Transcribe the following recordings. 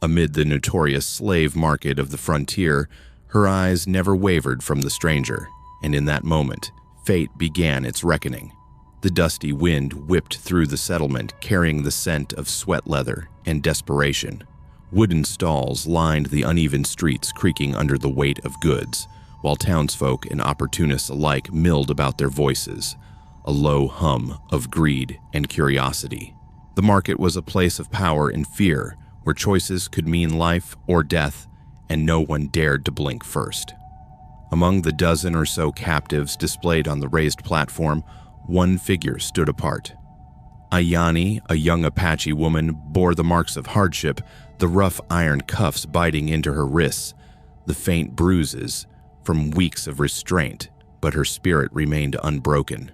Amid the notorious slave market of the frontier, her eyes never wavered from the stranger, and in that moment, fate began its reckoning. The dusty wind whipped through the settlement, carrying the scent of sweat leather and desperation. Wooden stalls lined the uneven streets, creaking under the weight of goods, while townsfolk and opportunists alike milled about their voices, a low hum of greed and curiosity. The market was a place of power and fear, where choices could mean life or death, and no one dared to blink first. Among the dozen or so captives displayed on the raised platform, one figure stood apart. Ayani, a young Apache woman, bore the marks of hardship, the rough iron cuffs biting into her wrists, the faint bruises from weeks of restraint, but her spirit remained unbroken.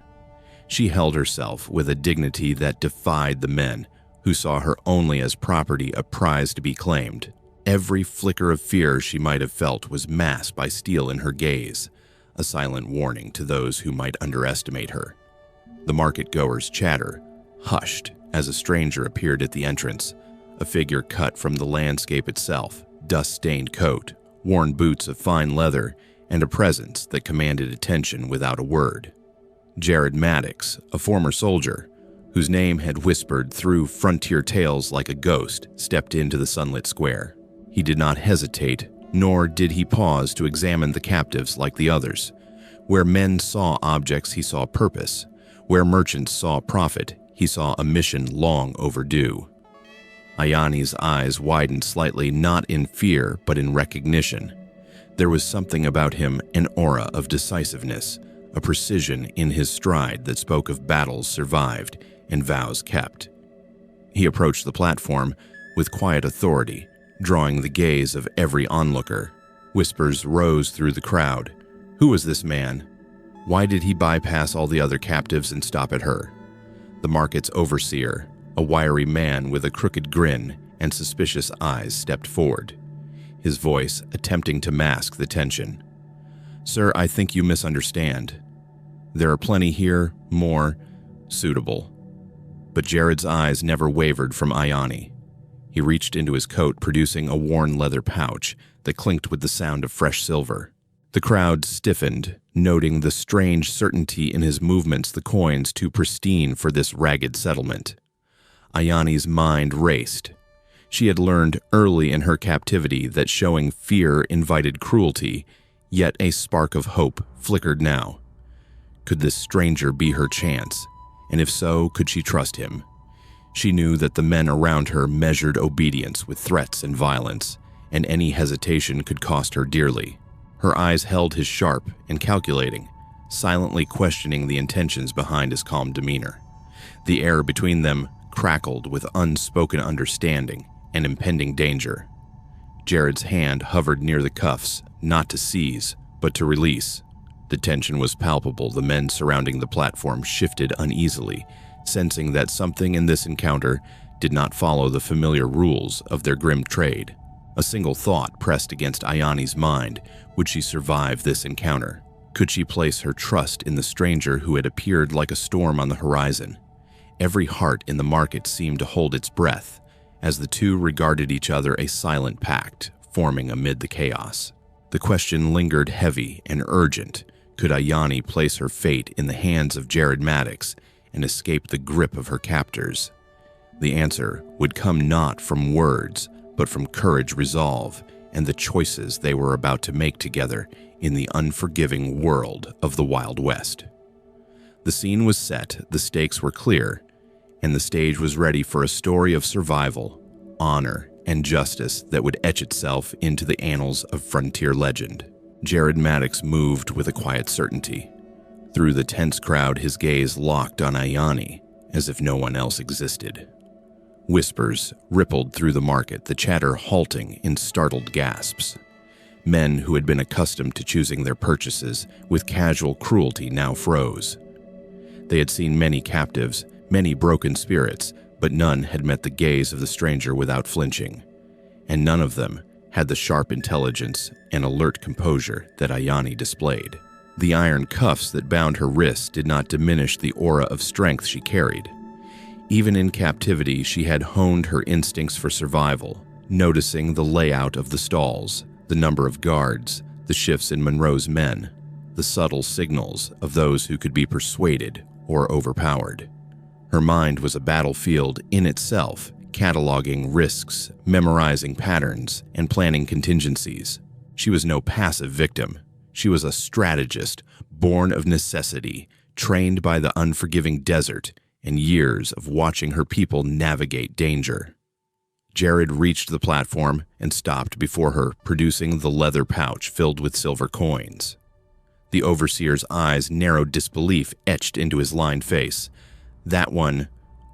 She held herself with a dignity that defied the men, who saw her only as property, a prize to be claimed. Every flicker of fear she might have felt was masked by steel in her gaze, a silent warning to those who might underestimate her. The market-goers' chatter hushed as a stranger appeared at the entrance, a figure cut from the landscape itself, dust-stained coat, worn boots of fine leather, and a presence that commanded attention without a word. Jared Maddox, a former soldier, whose name had whispered through frontier tales like a ghost, stepped into the sunlit square. He did not hesitate, nor did he pause to examine the captives like the others. Where men saw objects, he saw purpose. Where merchants saw profit, he saw a mission long overdue. Ayani's eyes widened slightly, not in fear, but in recognition. There was something about him, an aura of decisiveness, a precision in his stride that spoke of battles survived and vows kept. He approached the platform with quiet authority, drawing the gaze of every onlooker. Whispers rose through the crowd. Who was this man? Why did he bypass all the other captives and stop at her? The market's overseer, a wiry man with a crooked grin and suspicious eyes, stepped forward, his voice attempting to mask the tension. "Sir, I think you misunderstand. There are plenty here, more suitable." But Jared's eyes never wavered from Ayani. He reached into his coat, producing a worn leather pouch that clinked with the sound of fresh silver. The crowd stiffened, noting the strange certainty in his movements, the coins too pristine for this ragged settlement. Ayani's mind raced. She had learned early in her captivity that showing fear invited cruelty, yet a spark of hope flickered now. Could this stranger be her chance? And if so, could she trust him? She knew that the men around her measured obedience with threats and violence, and any hesitation could cost her dearly. Her eyes held his sharp and calculating, silently questioning the intentions behind his calm demeanor. The air between them crackled with unspoken understanding and impending danger. Jared's hand hovered near the cuffs, not to seize, but to release. The tension was palpable. The men surrounding the platform shifted uneasily, sensing that something in this encounter did not follow the familiar rules of their grim trade. A single thought pressed against Ayani's mind. Would she survive this encounter? Could she place her trust in the stranger who had appeared like a storm on the horizon? Every heart in the market seemed to hold its breath, as the two regarded each other, a silent pact forming amid the chaos. The question lingered heavy and urgent. Could Ayani place her fate in the hands of Jared Maddox and escape the grip of her captors? The answer would come not from words, but from courage, resolve, and the choices they were about to make together in the unforgiving world of the Wild West. The scene was set, the stakes were clear, and the stage was ready for a story of survival, honor, and justice that would etch itself into the annals of frontier legend. Jared Maddox moved with a quiet certainty. Through the tense crowd, his gaze locked on Ayani, as if no one else existed. Whispers rippled through the market, the chatter halting in startled gasps. Men who had been accustomed to choosing their purchases with casual cruelty now froze. They had seen many captives, many broken spirits, but none had met the gaze of the stranger without flinching, and none of them had the sharp intelligence and alert composure that Ayani displayed. The iron cuffs that bound her wrists did not diminish the aura of strength she carried. Even in captivity, she had honed her instincts for survival, noticing the layout of the stalls, the number of guards, the shifts in Monroe's men, the subtle signals of those who could be persuaded or overpowered. Her mind was a battlefield in itself, cataloging risks, memorizing patterns, and planning contingencies. She was no passive victim. She was a strategist, born of necessity, trained by the unforgiving desert and years of watching her people navigate danger. Jared reached the platform and stopped before her, producing the leather pouch filled with silver coins. The overseer's eyes narrowed, disbelief etched into his lined face. "That one,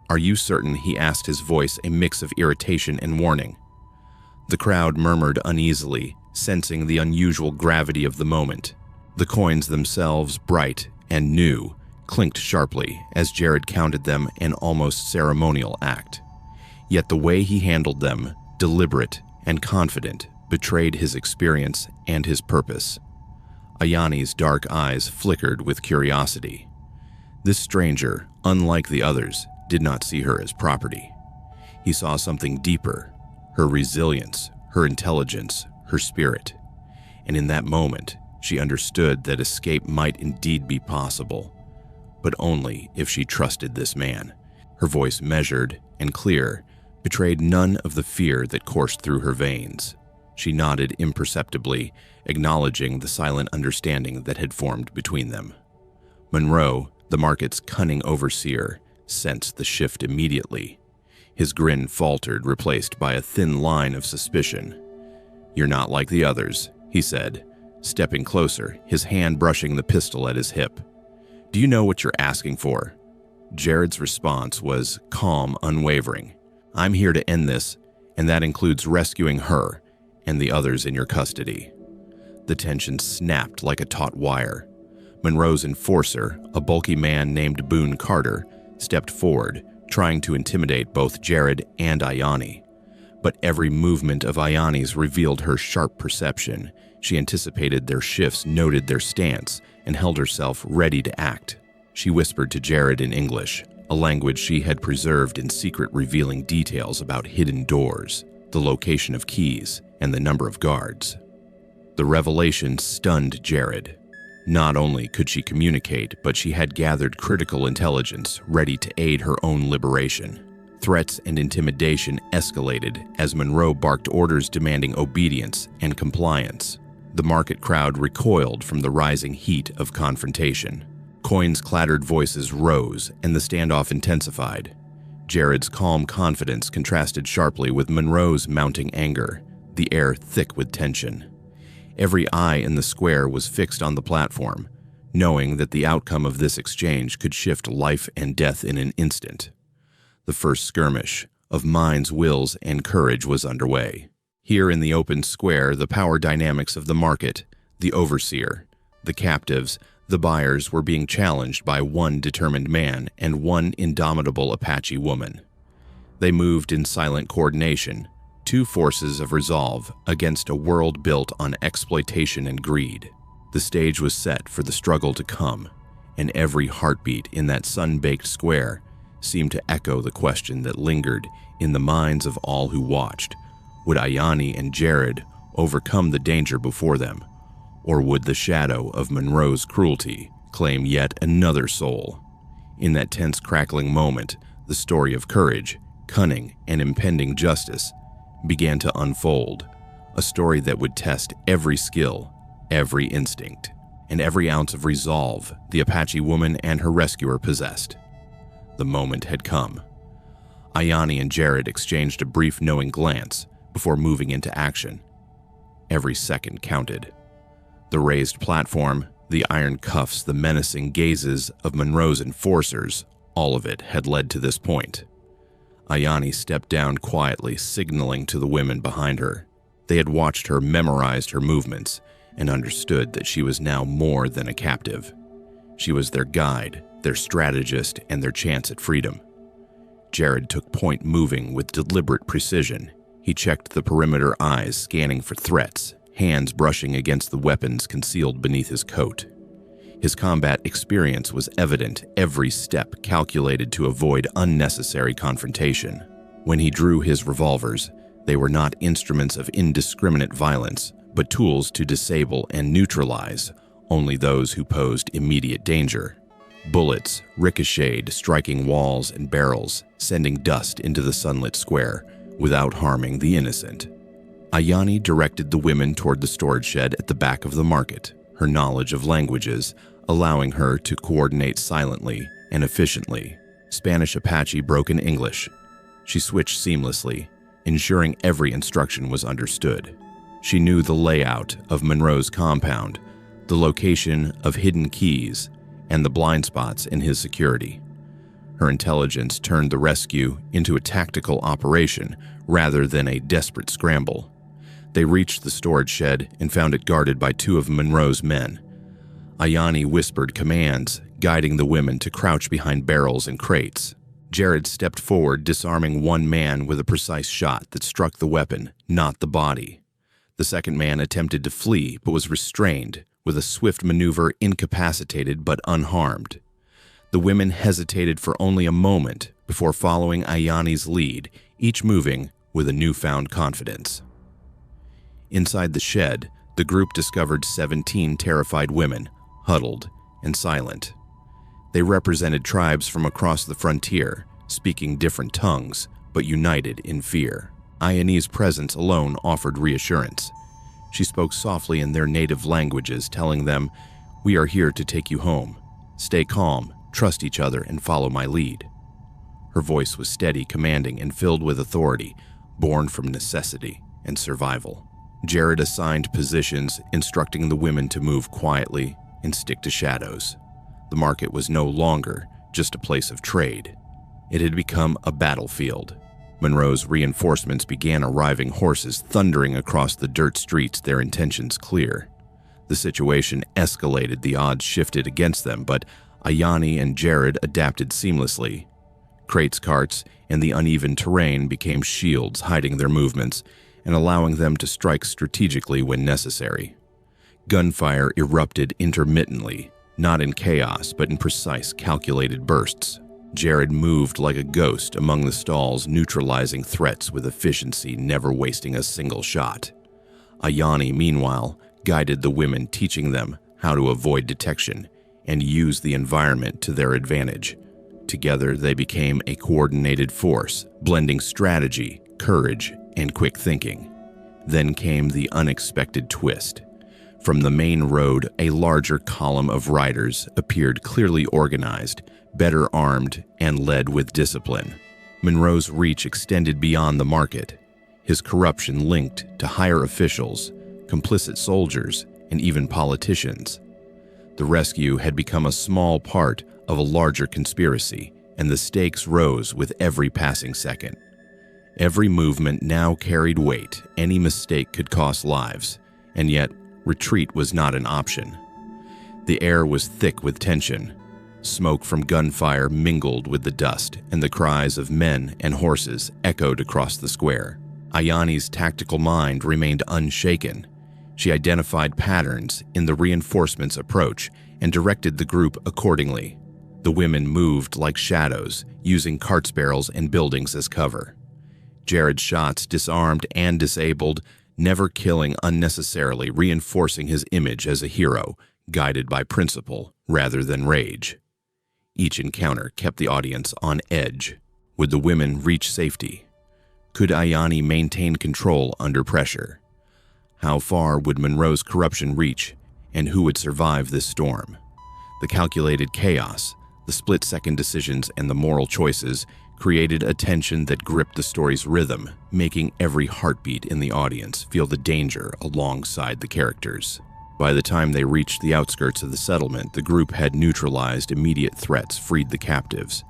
are you certain?" he asked, his voice a mix of irritation and warning. The crowd murmured uneasily, sensing the unusual gravity of the moment. The coins themselves, bright and new, clinked sharply as Jared counted them, an almost ceremonial act. Yet the way he handled them, deliberate and confident, betrayed his experience and his purpose. Ayani's dark eyes flickered with curiosity. This stranger, unlike the others, did not see her as property. He saw something deeper, her resilience, her intelligence, her spirit. And in that moment, she understood that escape might indeed be possible, but only if she trusted this man. Her voice, measured and clear, betrayed none of the fear that coursed through her veins. She nodded imperceptibly, acknowledging the silent understanding that had formed between them. Monroe, the market's cunning overseer, sensed the shift immediately. His grin faltered, replaced by a thin line of suspicion. "You're not like the others," he said, stepping closer, his hand brushing the pistol at his hip. "Do you know what you're asking for?" Jared's response was calm, unwavering. "I'm here to end this, and that includes rescuing her and the others in your custody." The tension snapped like a taut wire. Monroe's enforcer, a bulky man named Boone Carter, stepped forward, trying to intimidate both Jared and Ayani. But every movement of Ayani's revealed her sharp perception. She anticipated their shifts, noted their stance, and held herself ready to act. She whispered to Jared in English, a language she had preserved in secret, revealing details about hidden doors, the location of keys, and the number of guards. The revelation stunned Jared. Not only could she communicate, but she had gathered critical intelligence ready to aid her own liberation. Threats and intimidation escalated as Monroe barked orders demanding obedience and compliance. The market crowd recoiled from the rising heat of confrontation. Coins clattered, voices rose, and the standoff intensified. Jared's calm confidence contrasted sharply with Monroe's mounting anger, the air thick with tension. Every eye in the square was fixed on the platform, knowing that the outcome of this exchange could shift life and death in an instant. The first skirmish of minds, wills, and courage was underway. Here in the open square, the power dynamics of the market, the overseer, the captives, the buyers were being challenged by one determined man and one indomitable Apache woman. They moved in silent coordination, two forces of resolve against a world built on exploitation and greed. The stage was set for the struggle to come, and every heartbeat in that sun-baked square seemed to echo the question that lingered in the minds of all who watched. Would Ayani and Jared overcome the danger before them, or would the shadow of Monroe's cruelty claim yet another soul? In that tense, crackling moment, the story of courage, cunning, and impending justice began to unfold, a story that would test every skill, every instinct, and every ounce of resolve the Apache woman and her rescuer possessed. The moment had come. Ayani and Jared exchanged a brief knowing glance before moving into action. Every second counted. The raised platform, the iron cuffs, the menacing gazes of Monroe's enforcers, all of it had led to this point. Ayani stepped down quietly, signaling to the women behind her. They had watched her, memorized her movements, and understood that she was now more than a captive. She was their guide, their strategist, and their chance at freedom. Jared took point, moving with deliberate precision. He checked the perimeter, eyes scanning for threats, hands brushing against the weapons concealed beneath his coat. His combat experience was evident, every step calculated to avoid unnecessary confrontation. When he drew his revolvers, They were not instruments of indiscriminate violence, but tools to disable and neutralize only those who posed immediate danger. Bullets ricocheted, striking walls and barrels, sending dust into the sunlit square without harming the innocent. Ayani directed the women toward the storage shed at the back of the market, her knowledge of languages allowing her to coordinate silently and efficiently. Spanish, Apache, broken English. She switched seamlessly, ensuring every instruction was understood. She knew the layout of Monroe's compound, the location of hidden keys, and the blind spots in his security. Her intelligence turned the rescue into a tactical operation rather than a desperate scramble. They reached the storage shed and found it guarded by 2 of Monroe's men. Ayani whispered commands, guiding the women to crouch behind barrels and crates. Jared stepped forward, disarming one man with a precise shot that struck the weapon, not the body. The second man attempted to flee, but was restrained. With a swift maneuver, incapacitated but unharmed. The women hesitated for only a moment before following Ayani's lead, each moving with a newfound confidence. Inside the shed, the group discovered 17 terrified women, huddled and silent. They represented tribes from across the frontier, speaking different tongues, but united in fear. Ayani's presence alone offered reassurance. She spoke softly in their native languages, telling them, "We are here to take you home. Stay calm, trust each other, and follow my lead." Her voice was steady, commanding, and filled with authority, born from necessity and survival. Jared assigned positions, instructing the women to move quietly and stick to shadows. The market was no longer just a place of trade. It had become a battlefield. Monroe's reinforcements began arriving, horses thundering across the dirt streets, their intentions clear. The situation escalated, the odds shifted against them, but Ayani and Jared adapted seamlessly. Crates, carts, and the uneven terrain became shields, hiding their movements and allowing them to strike strategically when necessary. Gunfire erupted intermittently, not in chaos, but in precise, calculated bursts. Jared moved like a ghost among the stalls, neutralizing threats with efficiency, never wasting a single shot. Ayani, meanwhile, guided the women, teaching them how to avoid detection and use the environment to their advantage. Together, they became a coordinated force, blending strategy, courage, and quick thinking. Then came the unexpected twist. From the main road, a larger column of riders appeared, clearly organized, better armed, and led with discipline. Monroe's reach extended beyond the market, his corruption linked to higher officials, complicit soldiers, and even politicians. The rescue had become a small part of a larger conspiracy, and the stakes rose with every passing second. Every movement now carried weight. Any mistake could cost lives, and yet retreat was not an option. The air was thick with tension. Smoke from gunfire mingled with the dust, and the cries of men and horses echoed across the square. Ayani's tactical mind remained unshaken. She identified patterns in the reinforcements' approach and directed the group accordingly. The women moved like shadows, using carts, barrels, and buildings as cover. Jared's shots disarmed and disabled, never killing unnecessarily, reinforcing his image as a hero, guided by principle rather than rage. Each encounter kept the audience on edge. Would the women reach safety? Could Ayani maintain control under pressure? How far would Monroe's corruption reach, and who would survive this storm? The calculated chaos, the split-second decisions, and the moral choices created a tension that gripped the story's rhythm, making every heartbeat in the audience feel the danger alongside the characters. By the time they reached the outskirts of the settlement, the group had neutralized immediate threats, freed the captives,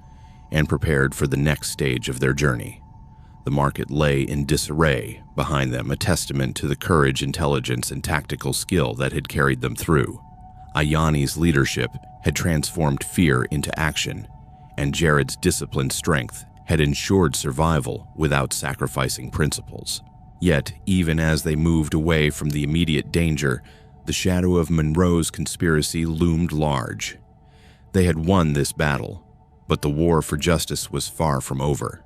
and prepared for the next stage of their journey. The market lay in disarray behind them, a testament to the courage, intelligence, and tactical skill that had carried them through. Ayani's leadership had transformed fear into action, and Jared's disciplined strength had ensured survival without sacrificing principles. Yet, even as they moved away from the immediate danger, the shadow of Monroe's conspiracy loomed large. They had won this battle, but the war for justice was far from over.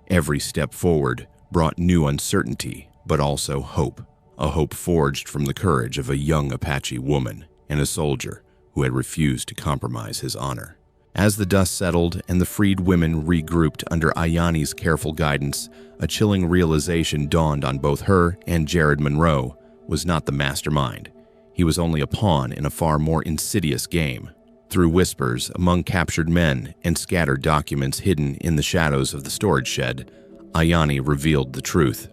Every step forward brought new uncertainty, but also hope, a hope forged from the courage of a young Apache woman and a soldier who had refused to compromise his honor. As the dust settled and the freed women regrouped under Ayani's careful guidance, a chilling realization dawned on both her and Jared Monroe was not the mastermind. He was only a pawn in a far more insidious game. Through whispers among captured men and scattered documents hidden in the shadows of the storage shed, Ayani revealed the truth.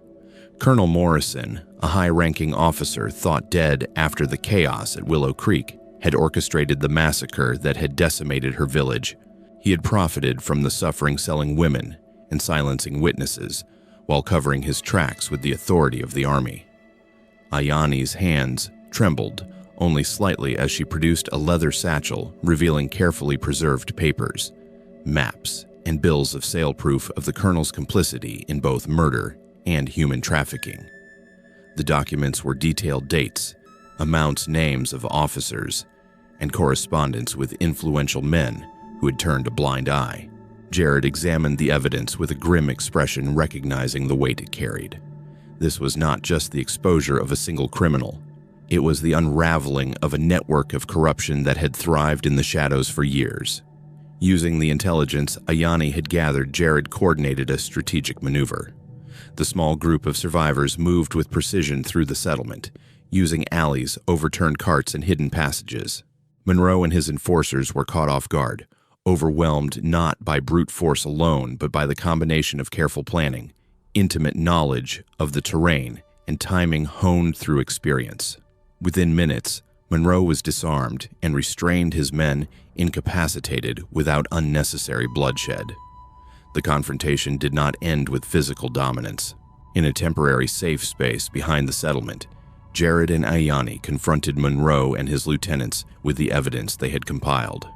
Colonel Morrison, a high-ranking officer thought dead after the chaos at Willow Creek, had orchestrated the massacre that had decimated her village. He had profited from the suffering selling women and silencing witnesses while covering his tracks with the authority of the army. Ayani's hands trembled only slightly as she produced a leather satchel revealing carefully preserved papers, maps, and bills of sale proof of the colonel's complicity in both murder and human trafficking. The documents were detailed dates, amounts, names of officers, and correspondence with influential men who had turned a blind eye. Jared examined the evidence with a grim expression, recognizing the weight it carried. This was not just the exposure of a single criminal. It was the unraveling of a network of corruption that had thrived in the shadows for years. Using the intelligence Ayani had gathered, Jared coordinated a strategic maneuver. The small group of survivors moved with precision through the settlement, using alleys, overturned carts, and hidden passages. Monroe and his enforcers were caught off guard, overwhelmed not by brute force alone, but by the combination of careful planning, intimate knowledge of the terrain, and timing honed through experience. Within minutes, Monroe was disarmed and restrained his men, incapacitated without unnecessary bloodshed. The confrontation did not end with physical dominance. In a temporary safe space behind the settlement, Jared and Ayani confronted Monroe and his lieutenants with the evidence they had compiled.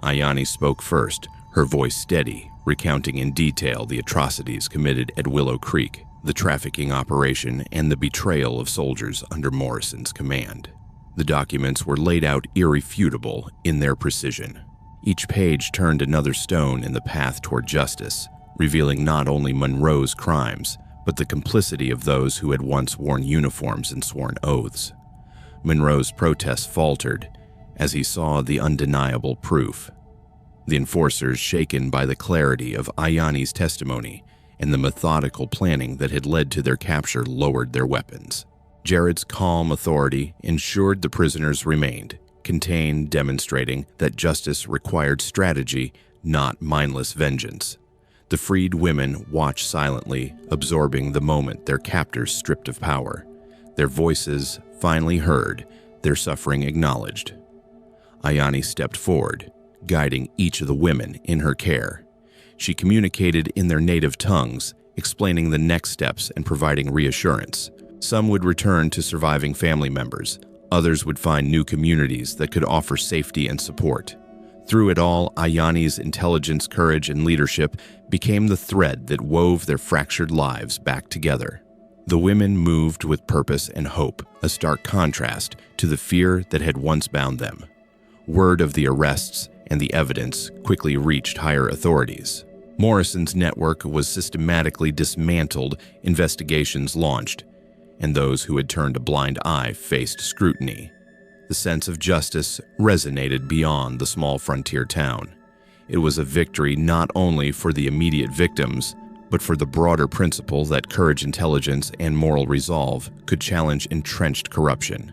Ayani spoke first, her voice steady, recounting in detail the atrocities committed at Willow Creek, the trafficking operation, and the betrayal of soldiers under Morrison's command. The documents were laid out irrefutable in their precision. Each page turned another stone in the path toward justice, revealing not only Monroe's crimes, but the complicity of those who had once worn uniforms and sworn oaths. Monroe's protests faltered as he saw the undeniable proof. The enforcers, shaken by the clarity of Ayani's testimony and the methodical planning that had led to their capture, lowered their weapons. Jared's calm authority ensured the prisoners remained, contained, demonstrating that justice required strategy, not mindless vengeance. The freed women watched silently, absorbing the moment their captors stripped of power. Their voices finally heard, their suffering acknowledged. Ayani stepped forward, guiding each of the women in her care. She communicated in their native tongues, explaining the next steps and providing reassurance. Some would return to surviving family members. Others would find new communities that could offer safety and support. Through it all, Ayani's intelligence, courage, and leadership became the thread that wove their fractured lives back together. The women moved with purpose and hope, a stark contrast to the fear that had once bound them. Word of the arrests and the evidence quickly reached higher authorities. Morrison's network was systematically dismantled, investigations launched, and those who had turned a blind eye faced scrutiny. The sense of justice resonated beyond the small frontier town. It was a victory not only for the immediate victims, but for the broader principle that courage, intelligence, and moral resolve could challenge entrenched corruption.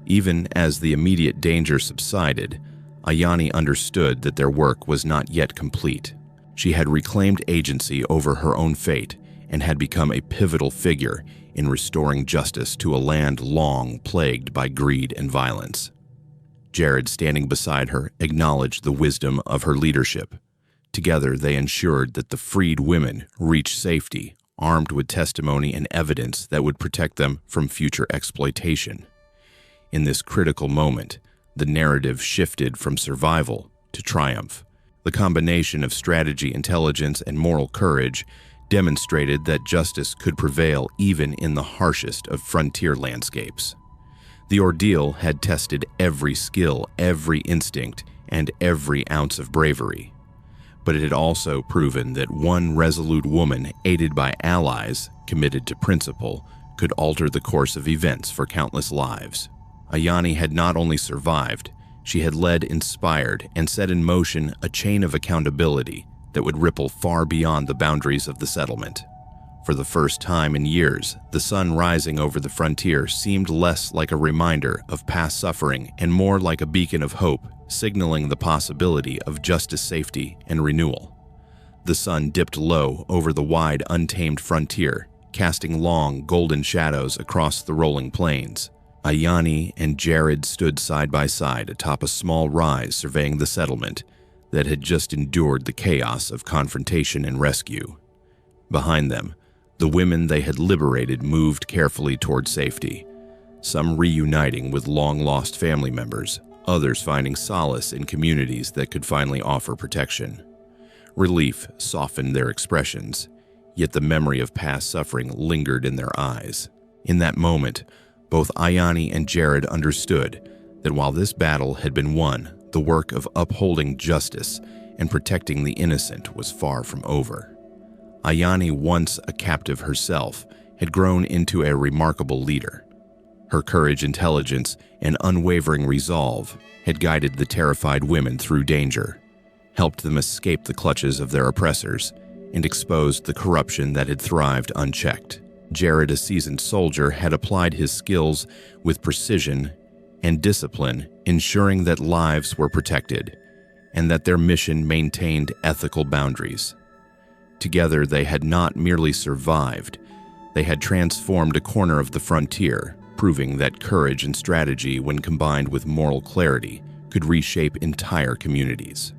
Even as the immediate danger subsided, Ayani understood that their work was not yet complete. She had reclaimed agency over her own fate and had become a pivotal figure in restoring justice to a land long plagued by greed and violence. Jared, standing beside her, acknowledged the wisdom of her leadership. Together, they ensured that the freed women reached safety, armed with testimony and evidence that would protect them from future exploitation. In this critical moment, the narrative shifted from survival to triumph. The combination of strategy, intelligence, and moral courage demonstrated that justice could prevail even in the harshest of frontier landscapes. The ordeal had tested every skill, every instinct, and every ounce of bravery. but it had also proven that one resolute woman, aided by allies committed to principle, could alter the course of events for countless lives. Ayani had not only survived, she had led, inspired, and set in motion a chain of accountability that would ripple far beyond the boundaries of the settlement. For the first time in years, the sun rising over the frontier seemed less like a reminder of past suffering and more like a beacon of hope, signaling the possibility of justice, safety, and renewal. The sun dipped low over the wide, untamed frontier, casting long, golden shadows across the rolling plains. Ayani and Jared stood side by side atop a small rise surveying the settlement that had just endured the chaos of confrontation and rescue. Behind them, the women they had liberated moved carefully toward safety, some reuniting with long-lost family members, others finding solace in communities that could finally offer protection. Relief softened their expressions, yet the memory of past suffering lingered in their eyes. In that moment, both Ayani and Jared understood that while this battle had been won, the work of upholding justice and protecting the innocent was far from over. Ayani, once a captive herself, had grown into a remarkable leader. Her courage, intelligence, and unwavering resolve had guided the terrified women through danger, helped them escape the clutches of their oppressors, and exposed the corruption that had thrived unchecked. Jared, a seasoned soldier, had applied his skills with precision and discipline, ensuring that lives were protected and that their mission maintained ethical boundaries. Together, they had not merely survived, they had transformed a corner of the frontier, proving that courage and strategy, when combined with moral clarity, could reshape entire communities.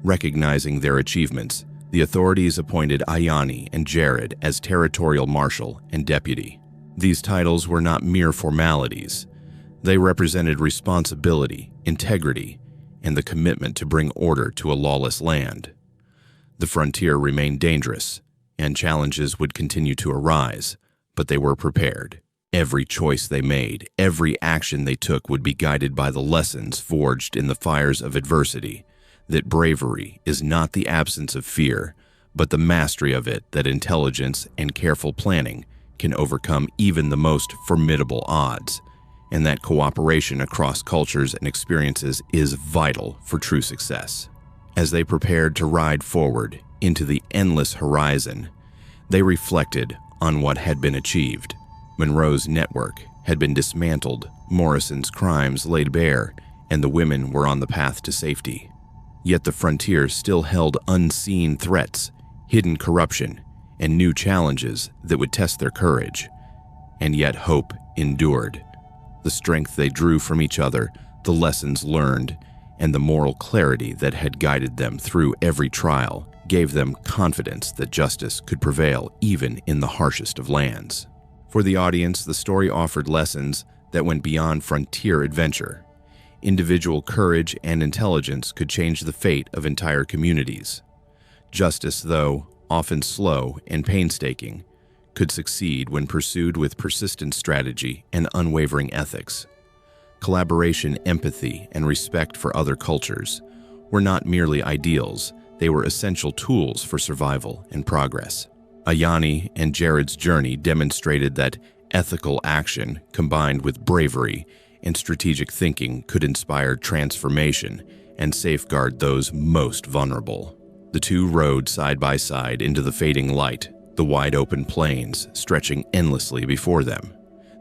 Recognizing their achievements, the authorities appointed Ayani and Jared as territorial marshal and deputy. These titles were not mere formalities. They represented responsibility, integrity, and the commitment to bring order to a lawless land. The frontier remained dangerous, and challenges would continue to arise, but they were prepared. Every choice they made, every action they took would be guided by the lessons forged in the fires of adversity, that bravery is not the absence of fear, but the mastery of it, that intelligence and careful planning can overcome even the most formidable odds, and that cooperation across cultures and experiences is vital for true success. As they prepared to ride forward into the endless horizon, they reflected on what had been achieved. Monroe's network had been dismantled, Morrison's crimes laid bare, and the women were on the path to safety. Yet the frontier still held unseen threats, hidden corruption, and new challenges that would test their courage. And yet hope endured. The strength they drew from each other, the lessons learned, and the moral clarity that had guided them through every trial gave them confidence that justice could prevail even in the harshest of lands. For the audience, the story offered lessons that went beyond frontier adventure. Individual courage and intelligence could change the fate of entire communities. Justice, though often slow and painstaking, could succeed when pursued with persistent strategy and unwavering ethics. Collaboration, empathy, and respect for other cultures were not merely ideals, they were essential tools for survival and progress. Ayani and Jared's journey demonstrated that ethical action combined with bravery and strategic thinking could inspire transformation and safeguard those most vulnerable. The two rode side by side into the fading light, the wide-open plains stretching endlessly before them.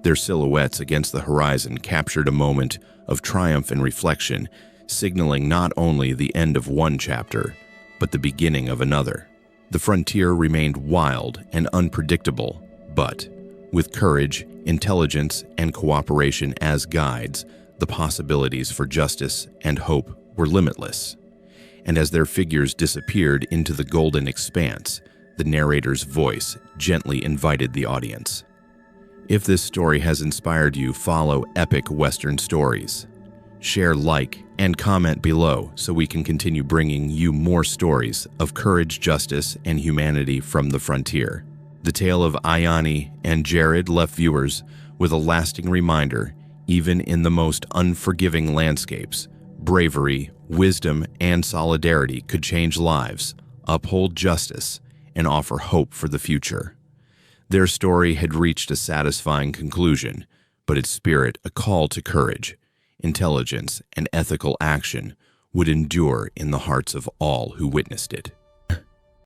Their silhouettes against the horizon captured a moment of triumph and reflection, signaling not only the end of one chapter, but the beginning of another. The frontier remained wild and unpredictable, but with courage, intelligence, and cooperation as guides, the possibilities for justice and hope were limitless. And as their figures disappeared into the golden expanse, the narrator's voice gently invited the audience. If this story has inspired you, follow Epic Western Stories. Share, like, and comment below so we can continue bringing you more stories of courage, justice, and humanity from the frontier. The tale of Ayani and Jared left viewers with a lasting reminder, even in the most unforgiving landscapes, bravery, wisdom and solidarity could change lives, uphold justice, and offer hope for the future. Their story had reached a satisfying conclusion, but its spirit, a call to courage, intelligence, and ethical action, would endure in the hearts of all who witnessed it.